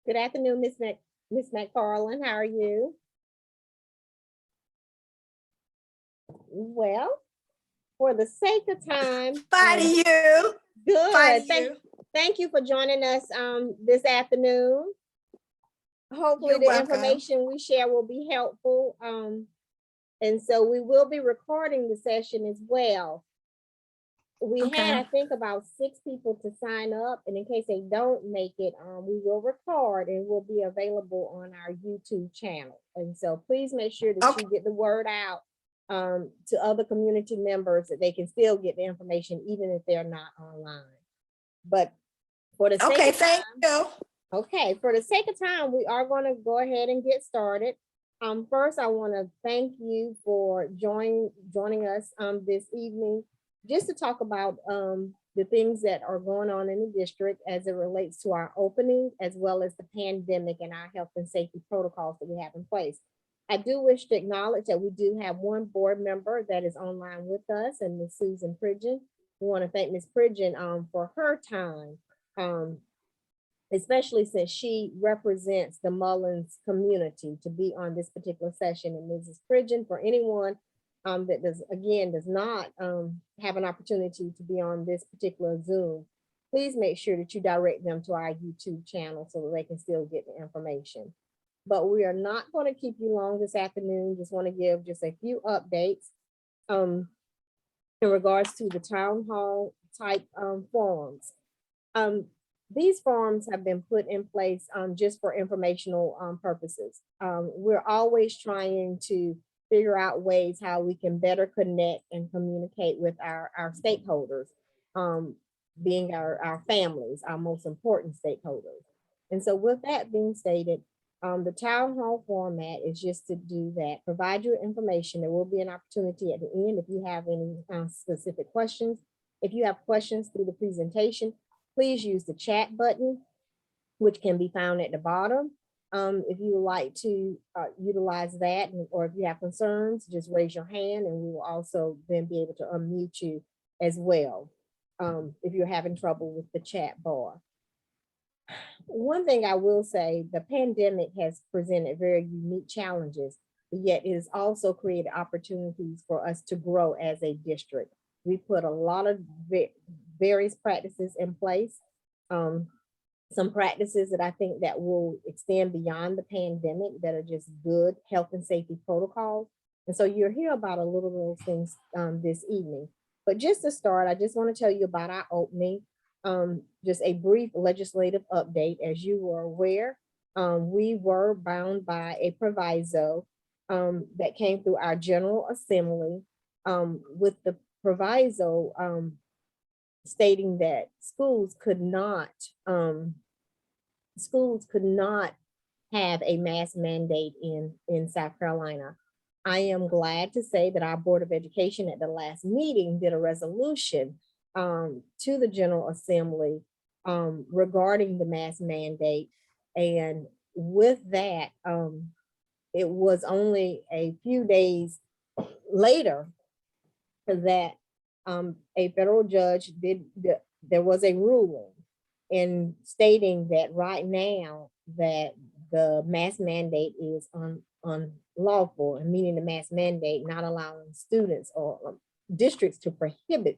Good afternoon, Miss McFarland. How are you? Well, for the sake of time, Fine to you. Fine good. to Thank you. thank you for joining us this afternoon. Hopefully You're the welcome. information we share will be helpful. And so we will be recording the session as well. We had, I Okay. think, about 6 people to sign up, and in case they don't make it, we will record and will be available on our YouTube channel. And so please make sure that Okay. you get the word out to other community members that they can still get the information even if they're not online. But for the sake Okay. of Thank time, you. okay, for the sake of time, we are going to go ahead and get started. First, I want to thank you for joining us this evening, just to talk about the things that are going on in the district as it relates to our opening, as well as the pandemic and our health and safety protocols that we have in place. I do wish to acknowledge that we do have one board member that is online with us, and Ms. Susan Pridgeon. We want to thank Ms. Pridgeon for her time. Um, Especially since she represents the Mullins community to be on this particular session. And Mrs. Pridgeon, for anyone that does not have an opportunity to be on this particular Zoom, please make sure that you direct them to our YouTube channel so that they can still get the information. But we are not going to keep you long this afternoon. Just want to give just a few updates in regards to the town hall type forums. Um, these forms have been put in place just for informational purposes. We're always trying to figure out ways how we can better connect and communicate with our stakeholders, being our families, our most important stakeholders. And so with that being stated, the town hall format is just to do that, provide you information. There will be an opportunity at the end if you have any specific questions. If you have questions through the presentation, please use the chat button, which can be found at the bottom. If you would like to utilize that, or if you have concerns, just raise your hand and we will also then be able to unmute you as well if you're having trouble with the chat bar. One thing I will say, the pandemic has presented very unique challenges, but yet it has also created opportunities for us to grow as a district. We put a lot of various practices in place. Some practices that I think that will extend beyond the pandemic that are just good health and safety protocols. And so you'll hear about a little of those things this evening. But just to start, I just want to tell you about our opening. Just a brief legislative update. As you were aware, we were bound by a proviso that came through our General Assembly with the proviso stating that schools could not have a mask mandate in South Carolina. I am glad to say that our Board of Education at the last meeting did a resolution to the General Assembly regarding the mask mandate. And with that, it was only a few days later that a federal judge there was a ruling in stating that right now that the mask mandate is unlawful, and meaning the mask mandate not allowing students or districts to prohibit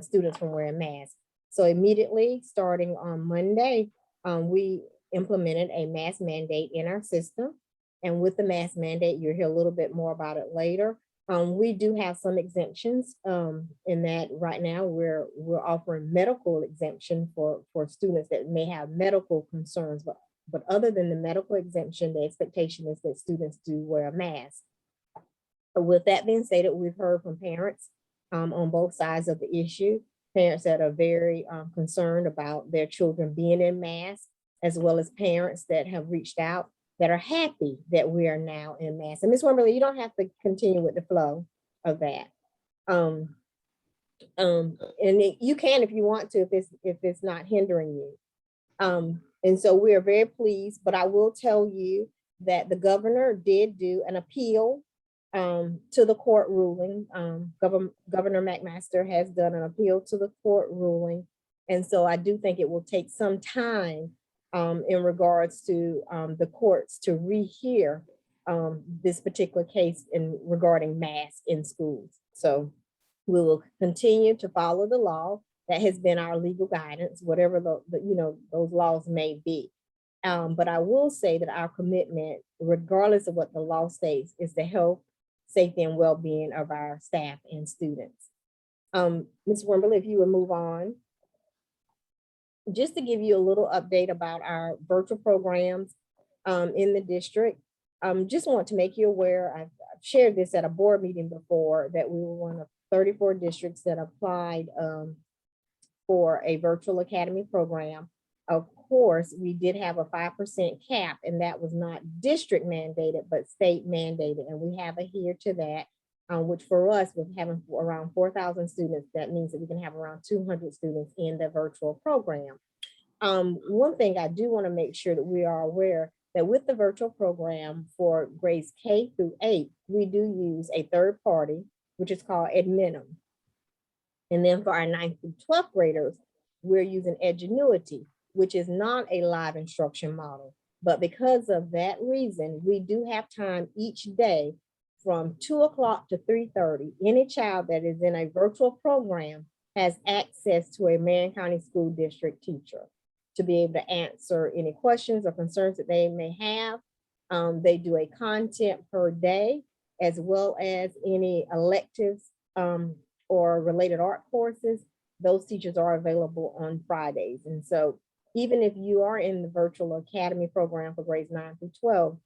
students from wearing masks. So immediately starting on Monday, we implemented a mask mandate in our system. And with the mask mandate, you'll hear a little bit more about it later. We do have some exemptions in that right now we're offering medical exemption for students that may have medical concerns, but other than the medical exemption, the expectation is that students do wear a mask. With that being stated, we've heard from parents on both sides of the issue, parents that are very concerned about their children being in masks, as well as parents that have reached out that are happy that we are now in masks. And Ms. Wimberly, you don't have to continue with the flow of that. And you can if you want to, if it's not hindering you. And so we are very pleased, but I will tell you that the governor did do an appeal to the court ruling. Governor McMaster has done an appeal to the court ruling. And so I do think it will take some time in regards to the courts to rehear this particular case in regarding masks in schools. So we will continue to follow the law. That has been our legal guidance, whatever those laws may be. But I will say that our commitment, regardless of what the law states, is the health, safety, and well-being of our staff and students. Ms. Wimberly, if you would move on. Just to give you a little update about our virtual programs in the district. Just want to make you aware, I've shared this at a board meeting before, that we were one of 34 districts that applied for a virtual academy program. Of course, we did have a 5% cap, and that was not district mandated, but state mandated. And we have adhered to that, which for us, with having around 4,000 students, that means that we can have around 200 students in the virtual program. One thing I do want to make sure that we are aware that with the virtual program for grades K through 8, we do use a third party, which is called Adminum. And then for our 9th through 12th graders, we're using Edgenuity, which is not a live instruction model. But because of that reason, we do have time each day from 2 o'clock to 3:30. Any child that is in a virtual program has access to a Marion County School District teacher to be able to answer any questions or concerns that they may have. They do a content per day, as well as any electives or related art courses. Those teachers are available on Fridays. And so even if you are in the virtual academy program for grades 9 through 12,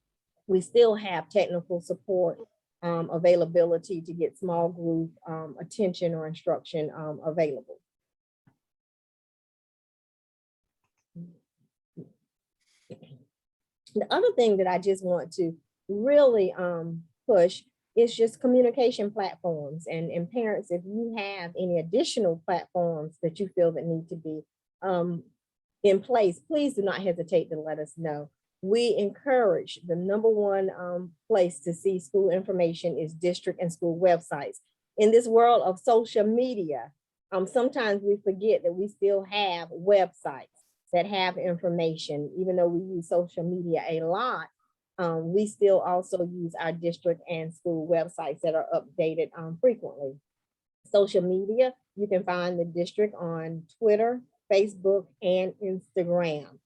we still have technical support availability to get small group attention or instruction available. The other thing that I just want to really push is just communication platforms, and parents, if you have any additional platforms that you feel that need to be in place, please do not hesitate to let us know. We encourage, the number one place to see school information is district and school websites. In this world of social media, sometimes we forget that we still have websites that have information. Even though we use social media a lot, we still also use our district and school websites that are updated frequently. Social media, you can find the district on Twitter, Facebook, and Instagram.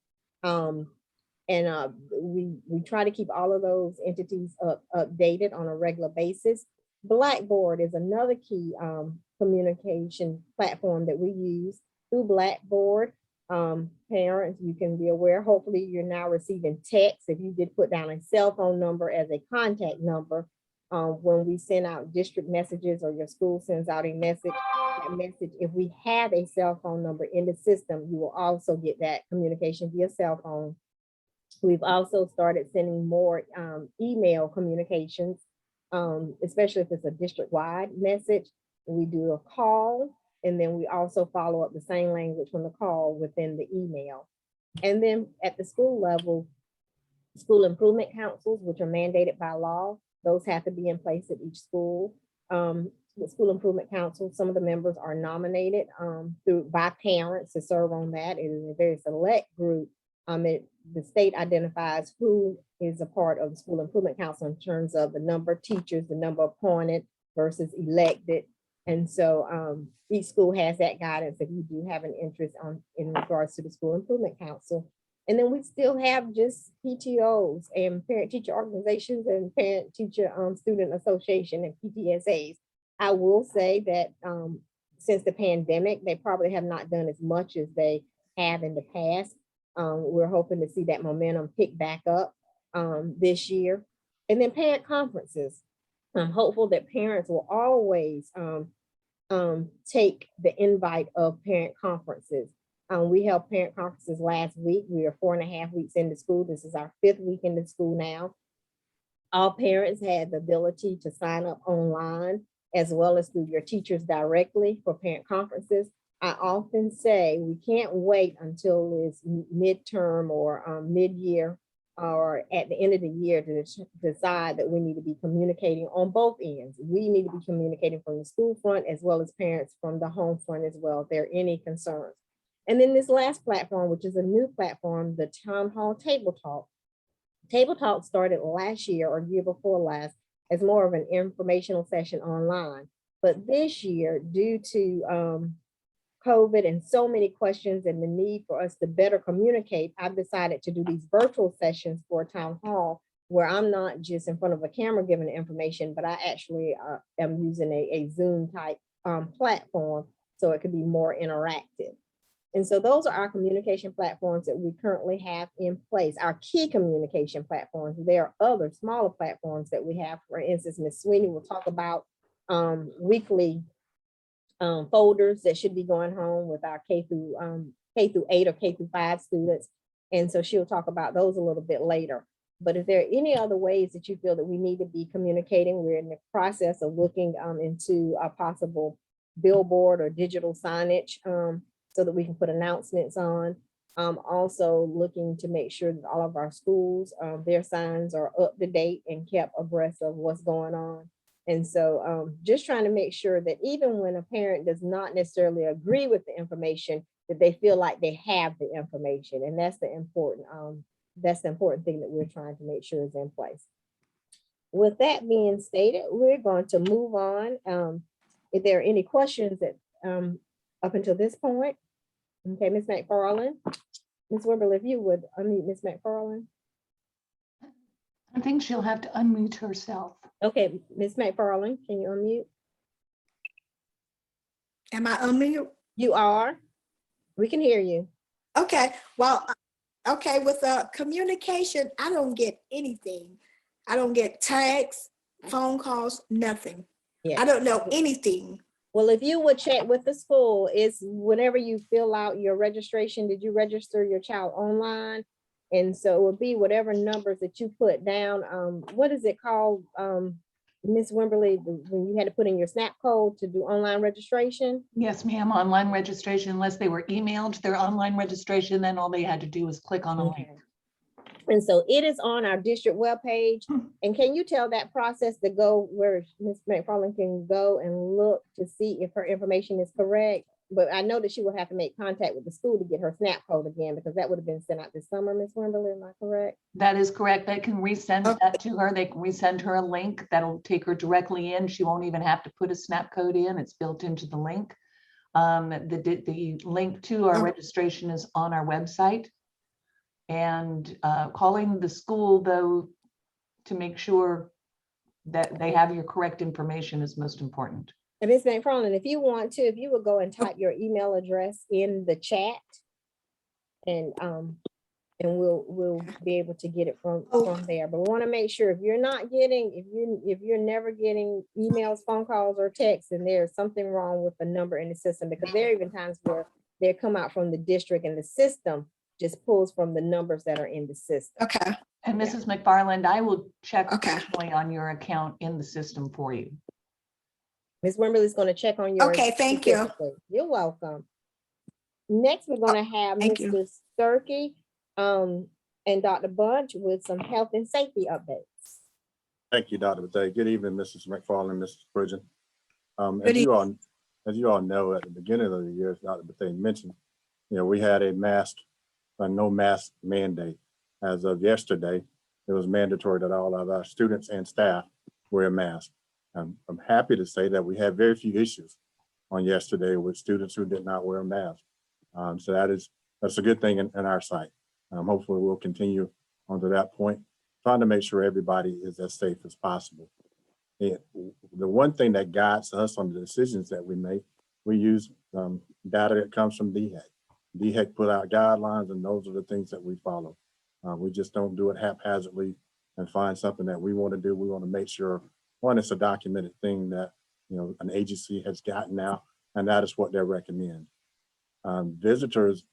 We try to keep all of those entities updated on a regular basis. Blackboard is another key communication platform that we use. Through Blackboard, parents, you can be aware, hopefully you're now receiving texts. If you did put down a cell phone number as a contact number, when we send out district messages or your school sends out a message, that message, if we have a cell phone number in the system, you will also get that communication via cell phone. We've also started sending more email communications, especially if it's a district-wide message. We do a call, and then we also follow up the same language from the call within the email. And then at the school level, school improvement councils, which are mandated by law, those have to be in place at each school. The school improvement council, some of the members are nominated by parents to serve on that. It is a very select group. The state identifies who is a part of the school improvement council in terms of the number of teachers, the number appointed versus elected. And so each school has that guidance if you do have an interest in regards to the school improvement council. And then we still have just PTOs and parent teacher organizations and parent teacher student association and PTSAs. I will say that since the pandemic, they probably have not done as much as they have in the past. We're hoping to see that momentum pick back up this year. And then parent conferences. I'm hopeful that parents will always take the invite of parent conferences. We held parent conferences last week. We are 4.5 weeks into school. This is our 5th week into school now. All parents had the ability to sign up online as well as through your teachers directly for parent conferences. I often say we can't wait until it's midterm or mid-year or at the end of the year to decide that we need to be communicating on both ends. We need to be communicating from the school front as well as parents from the home front as well if there are any concerns. And then this last platform, which is a new platform, the Town Hall Table Talk. Table Talk started last year or year before last as more of an informational session online. But this year, due to COVID and so many questions and the need for us to better communicate, I've decided to do these virtual sessions for Town Hall where I'm not just in front of a camera giving the information, but I actually am using a Zoom type platform so it could be more interactive. And so those are our communication platforms that we currently have in place, our key communication platforms. There are other smaller platforms that we have. For instance, Ms. Sweeney will talk about weekly folders that should be going home with our K through 8 or K through 5 students. And so she'll talk about those a little bit later. But if there are any other ways that you feel that we need to be communicating, we're in the process of looking into a possible billboard or digital signage so that we can put announcements on. Also looking to make sure that all of our schools, their signs are up to date and kept abreast of what's going on. And so just trying to make sure that even when a parent does not necessarily agree with the information, that they feel like they have the information. And that's the important thing that we're trying to make sure is in place. With that being stated, we're going to move on. If there are any questions that up until this point. Okay, Ms. McFarland. Ms. Wimberly, if you would unmute Ms. McFarland. I think she'll have to unmute herself. Okay, Ms. McFarland, can you unmute? Am I unmute? You are. We can hear you. Okay, well, okay, with communication, I don't get anything. I don't get texts, phone calls, nothing. Yeah. I don't know anything. Well, if you would check with the school, is whenever you fill out your registration, did you register your child online? And so it would be whatever numbers that you put down. What is it called, Ms. Wimberly, when you had to put in your SNAP code to do online registration? Yes, ma'am. Online registration, unless they were emailed their online registration, then all they had to do was click on a link. And so it is on our district webpage. And can you tell that process to go where Ms. McFarland can go and look to see if her information is correct? But I know that she will have to make contact with the school to get her SNAP code again, because that would have been sent out this summer, Ms. Wimberly, am I correct? That is correct. They can resend Okay. that to her. They can resend her a link that'll take her directly in. She won't even have to put a SNAP code in. It's built into the link. The link to our Okay. registration is on our website. And calling the school, though, to make sure that they have your correct information is most important. And Ms. McFarland, if you want to, if you would go and type your email address in the chat, and we'll be able to get it from there. But we want to make sure if you're not getting, if you're never getting emails, phone calls, or texts, and there's something wrong with the number in the system, because there are even times where they come out from the district and the system just pulls from the numbers that are in the system. Okay, And Mrs. McFarland, I will check Okay. personally on your account in the system for you. Ms. Wimberly is going to check on your. Okay, thank you. specifically. You're welcome. Next, we're going to have Thank you. Mr. Sturkey and Dr. Bunch with some health and safety updates. Thank you, Dr. Bethea. Good evening, Mrs. McFarland, Mrs. Bridgen. Good As you all know, at the beginning of the year, as Dr. Bethea mentioned, we had a no mask mandate. As of yesterday, it was mandatory that all of our students and staff wear a mask. I'm happy to say that we had very few issues on yesterday with students who did not wear a mask. So that's a good thing in our sight. Hopefully we'll continue on to that point, trying to make sure everybody is as safe as possible. And the one thing that guides us on the decisions that we make, we use data that comes from DHEC. DHEC put out guidelines, and those are the things that we follow. We just don't do it haphazardly and find something that we want to do. We want to make sure, one, it's a documented thing that an agency has gotten out, and that is what they recommend. Visitors,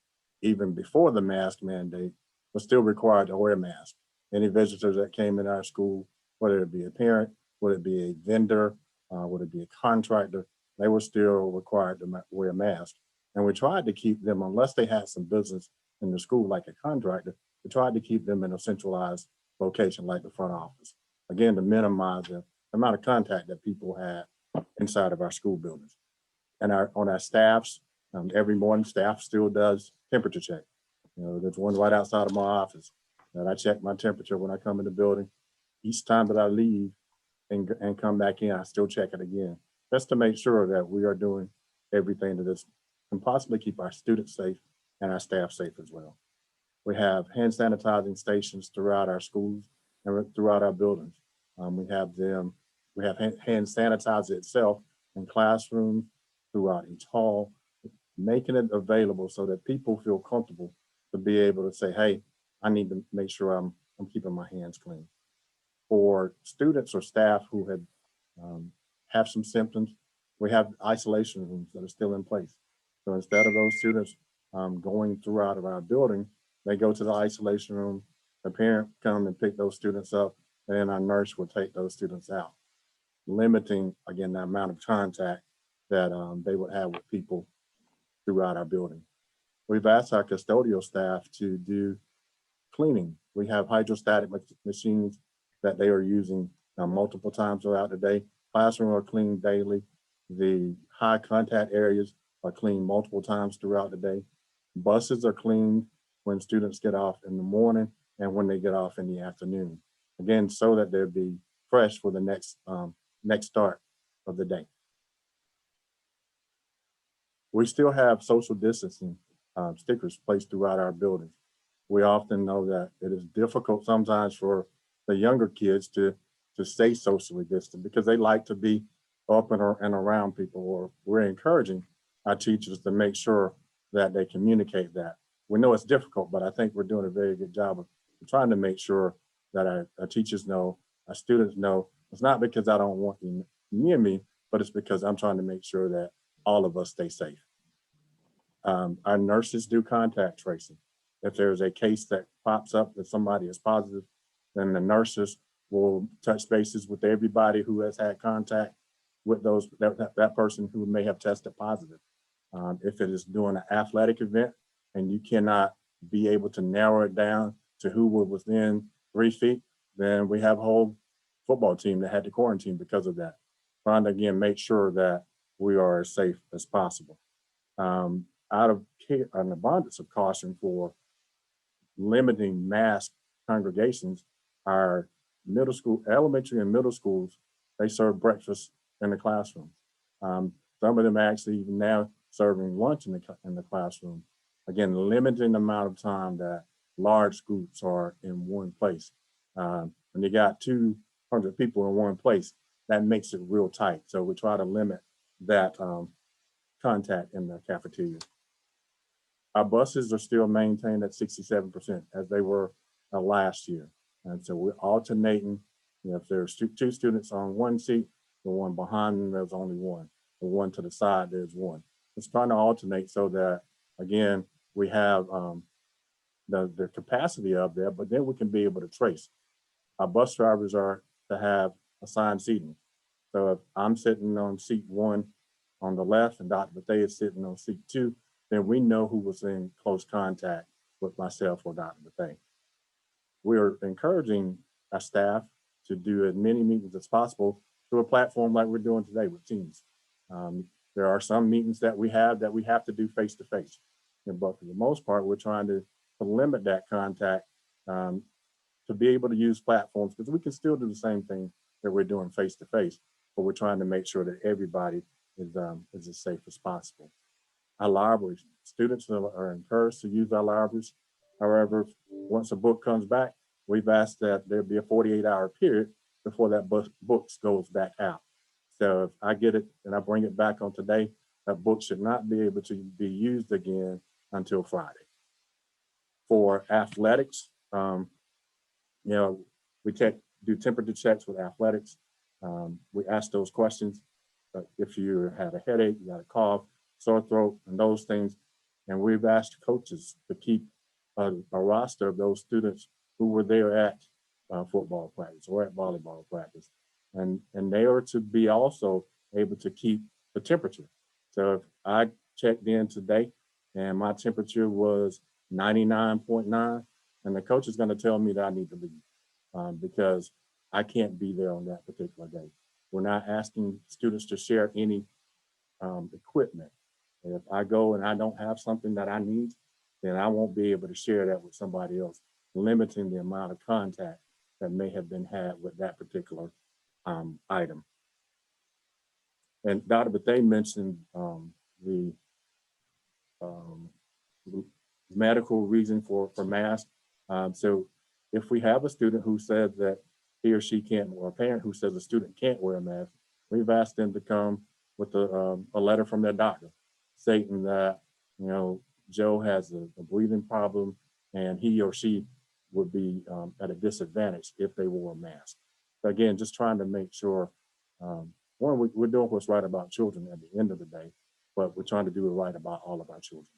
even before the mask mandate, were still required to wear a mask. Any visitors that came in our school, whether it be a parent, would it be a vendor, would it be a contractor, they were still required to wear a mask. And we tried to keep them, unless they had some business in the school like a contractor, we tried to keep them in a centralized location like the front office. Again, to minimize the amount of contact that people had inside of our school buildings. And on our staffs, Every morning, staff still does temperature check. There's one right outside of my office that I check my temperature when I come in the building. Each time that I leave and come back in, I still check it again, just to make sure that we are doing everything that is can possibly keep our students safe and our staff safe as well. We have hand sanitizing stations throughout our schools and throughout our buildings. We have hand sanitizer itself in classrooms, throughout each hall, making it available so that people feel comfortable to be able to say, hey, I need to make sure I'm keeping my hands clean. For students or staff who have some symptoms, we have isolation rooms that are still in place. So instead of those students going throughout of our building, they go to the isolation room, the parent come and pick those students up, and then our nurse will take those students out, limiting, again, the amount of contact that they would have with people throughout our building. We've asked our custodial staff to do cleaning. We have hydrostatic machines that they are using multiple times throughout the day. Classrooms are cleaned daily. The high contact areas are cleaned multiple times throughout the day. Buses are cleaned when students get off in the morning and when they get off in the afternoon. Again, so that they'll be fresh for the next start of the day. We still have social distancing stickers placed throughout our buildings. We often know that it is difficult sometimes for the younger kids to stay socially distant because they like to be up and around people, or we're encouraging our teachers to make sure that they communicate that. We know it's difficult, but I think we're doing a very good job of trying to make sure that our teachers know, our students know, it's not because I don't want you near me, but it's because I'm trying to make sure that all of us stay safe. Our nurses do contact tracing. If there's a case that pops up that somebody is positive, then the nurses will touch bases with everybody who has had contact with that person who may have tested positive. If it is doing an athletic event and you cannot be able to narrow it down to who were within 3 feet, then we have a whole football team that had to quarantine because of that. Trying to, again, make sure that we are as safe as possible. Out of an abundance of caution for limiting mass congregations, our middle school, elementary and middle schools, they serve breakfast in the classroom. Some of them actually even now serving lunch in the classroom. Again, limiting the amount of time that large groups are in one place. When you got 200 people in one place, that makes it real tight. So we try to limit that contact in the cafeteria. Our buses are still maintained at 67% as they were last year. And so we're alternating. If there's two students on one seat, the one behind them, there's only one. The one to the side, there's one. It's trying to alternate so that, again, we have the capacity up there, but then we can be able to trace. Our bus drivers are to have assigned seating. So if I'm sitting on seat 1 on the left and Dr. Bethea is sitting on seat 2, then we know who was in close contact with myself or Dr. Bethea. We're encouraging our staff to do as many meetings as possible through a platform like we're doing today with Teams. There are some meetings that we have to do face-to-face. But for the most part, we're trying to limit that contact to be able to use platforms, because we can still do the same thing that we're doing face-to-face, but we're trying to make sure that everybody is as safe as possible. Our libraries, students are encouraged to use our libraries. However, once a book comes back, we've asked that there be a 48-hour period before that book goes back out. So if I get it and I bring it back on today, that book should not be able to be used again until Friday. For athletics, we do temperature checks with athletics. We ask those questions. If you had a headache, you got a cough, sore throat, and those things. And we've asked coaches to keep a roster of those students who were there at football practice or at volleyball practice. And they are to be also able to keep the temperature. So if I checked in today and my temperature was 99.9, and the coach is going to tell me that I need to leave because I can't be there on that particular day. We're not asking students to share any equipment. If I go and I don't have something that I need, then I won't be able to share that with somebody else, limiting the amount of contact that may have been had with that particular item. And Dr. Bethea mentioned the medical reason for masks. So if we have a student who says that he or she can't, or a parent who says a student can't wear a mask, we've asked them to come with a letter from their doctor stating that, you know, Joe has a breathing problem and he or she would be at a disadvantage if they wore a mask. So again, just trying to make sure, one, we're doing what's right about children at the end of the day, but we're trying to do it right about all of our children.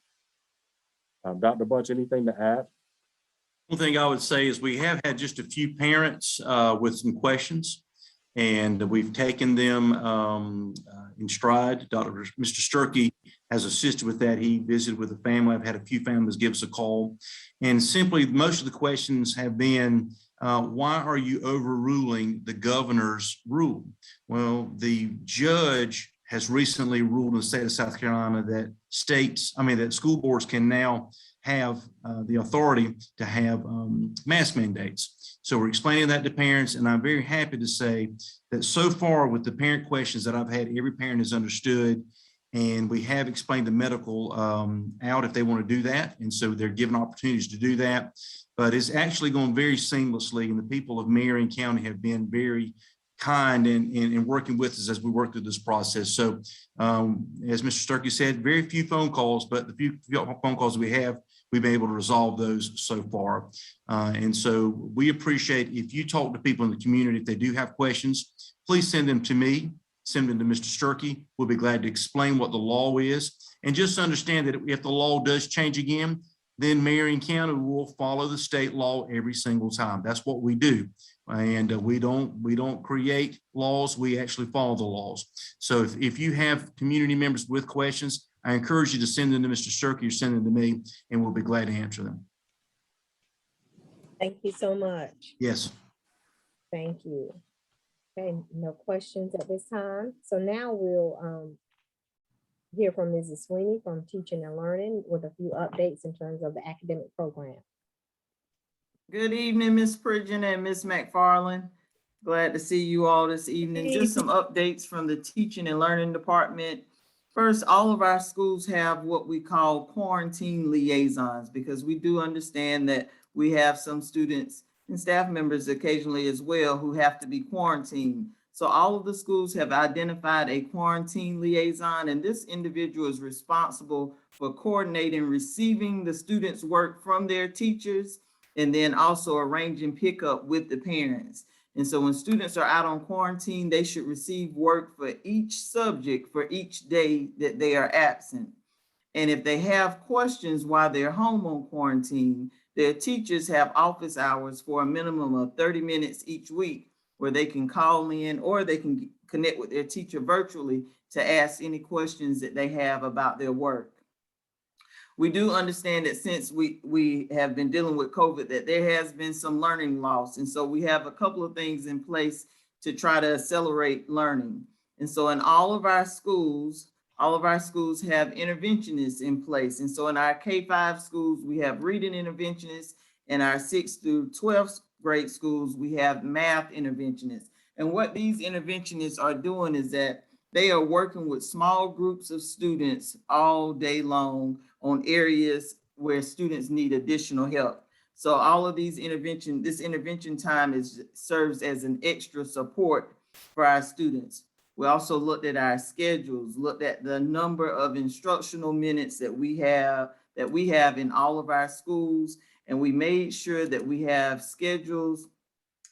Dr. Bunch, anything to add? One thing I would say is we have had just a few parents with some questions, and we've taken them in stride. Mr. Sturkey has assisted with that. He visited with the family. I've had a few families give us a call, and simply most of the questions have been, why are you overruling the governor's rule? Well, the judge has recently ruled in the state of South Carolina that that school boards can now have the authority to have mask mandates. So we're explaining that to parents, and I'm very happy to say that so far with the parent questions that I've had, every parent has understood, and we have explained the medical out if they want to do that. And so they're given opportunities to do that, but it's actually going very seamlessly, and the people of Marion County have been very kind in working with us as we work through this process. So as Mr. Sturkey said, very few phone calls, but the few phone calls we have, we've been able to resolve those so far. And so we appreciate if you talk to people in the community, if they do have questions, please send them to me, send them to Mr. Sturkey. We'll be glad to explain what the law is. And just understand that if the law does change again, then Marion County will follow the state law every single time. That's what we do. And we don't create laws, we actually follow the laws. So if you have community members with questions, I encourage you to send them to Mr. Sturkey or send them to me, and we'll be glad to answer them. Thank you so much. Yes. Thank you. Okay, no questions at this time. So now we'll hear from Mrs. Sweeney from Teaching and Learning with a few updates in terms of the academic program. Good evening, Ms. Pridgeon and Ms. McFarland. Glad to see you all this evening. Just some updates from the Teaching and Learning Department. First, all of our schools have what we call quarantine liaisons, because we do understand that we have some students and staff members occasionally as well who have to be quarantined. So all of the schools have identified a quarantine liaison, and this individual is responsible for coordinating receiving the students' work from their teachers, and then also arranging pickup with the parents. And so when students are out on quarantine, they should receive work for each subject for each day that they are absent. And if they have questions while they're home on quarantine, their teachers have office hours for a minimum of 30 minutes each week, where they can call in or they can connect with their teacher virtually to ask any questions that they have about their work. We do understand that since we have been dealing with COVID, that there has been some learning loss. And so we have a couple of things in place to try to accelerate learning. And so in all of our schools have interventionists in place. And so in our K-5 schools, we have reading interventionists. In our 6th through 12th grade schools, we have math interventionists. And what these interventionists are doing is that they are working with small groups of students all day long on areas where students need additional help. So all of these this intervention time serves as an extra support for our students. We also looked at our schedules, looked at the number of instructional minutes that we have in all of our schools, and we made sure that we have schedules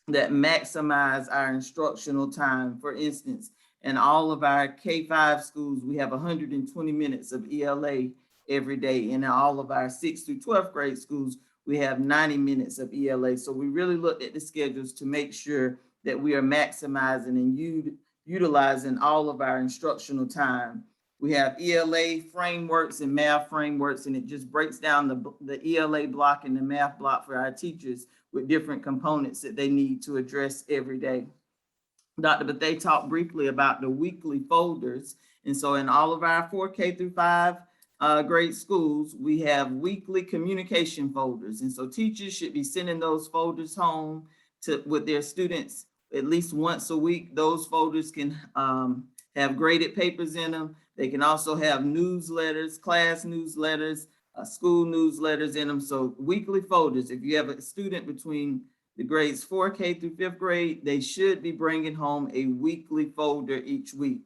that maximize our instructional time. For instance, in all of our K-5 schools, we have 120 minutes of ELA every day. And in all of our 6th through 12th grade schools, we have 90 minutes of ELA. So we really looked at the schedules to make sure that we are maximizing and utilizing all of our instructional time. We have ELA frameworks and math frameworks, and it just breaks down the ELA block and the math block for our teachers with different components that they need to address every day. Dr. Bethea talked briefly about the weekly folders, And so in all of our 4K through 5 grade schools, we have weekly communication folders. And so teachers should be sending those folders home with their students at least once a week. Those folders can have graded papers in them. They can also have newsletters, class newsletters, school newsletters in them. So weekly folders, if you have a student between the grades 4K through 5th grade, they should be bringing home a weekly folder each week.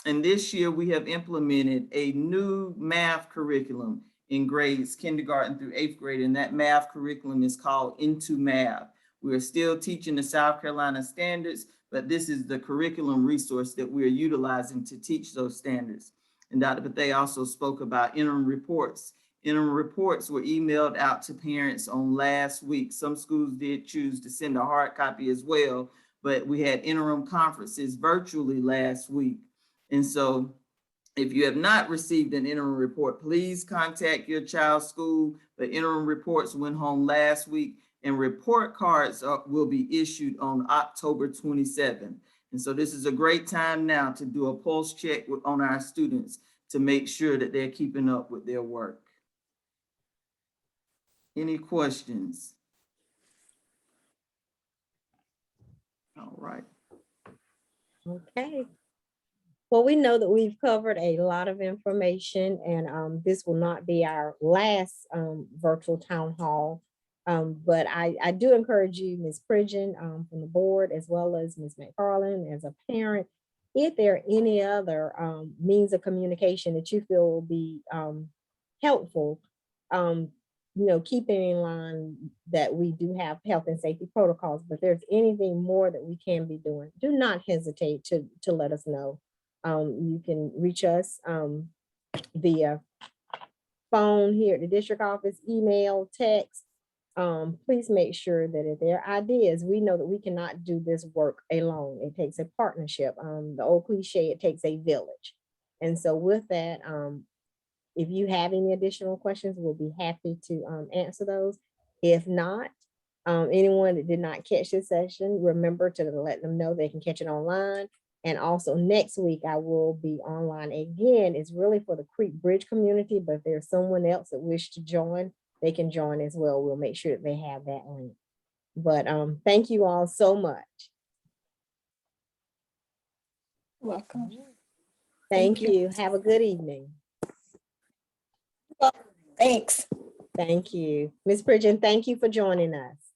And this year we have implemented a new math curriculum in grades kindergarten through 8th grade. And that math curriculum is called Into Math. We're still teaching the South Carolina standards, but this is the curriculum resource that we're utilizing to teach those standards. And Dr. Bethea also spoke about interim reports. Interim reports were emailed out to parents on last week. Some schools did choose to send a hard copy as well, but we had interim conferences virtually last week. And so if you have not received an interim report, please contact your child's school. The interim reports went home last week, and report cards will be issued on October 27th. And so this is a great time now to do a pulse check on our students to make sure that they're keeping up with their work. Any questions? All right. Okay. Well, we know that we've covered a lot of information, and this will not be our last virtual town hall. But I do encourage you, Ms. Pridgeon, from the board, as well as Ms. McFarland, as a parent, if there are any other means of communication that you feel will be helpful, keeping in line that we do have health and safety protocols, but if there's anything more that we can be doing, do not hesitate to let us know. You can reach us via phone here at the district office, email, text. Please make sure that if there are ideas, we know that we cannot do this work alone. It takes a partnership. The old cliche, it takes a village. And so with that, if you have any additional questions, we'll be happy to answer those. If not, anyone that did not catch this session, remember to let them know they can catch it online. And also next week, I will be online again. It's really for the Creek Bridge community, but if there's someone else that wish to join, they can join as well. We'll make sure that they have that link. But thank you all so much. Welcome. Thank you. Have a good evening. Thanks. Thank you. Ms. Pridgeon, thank you for joining us.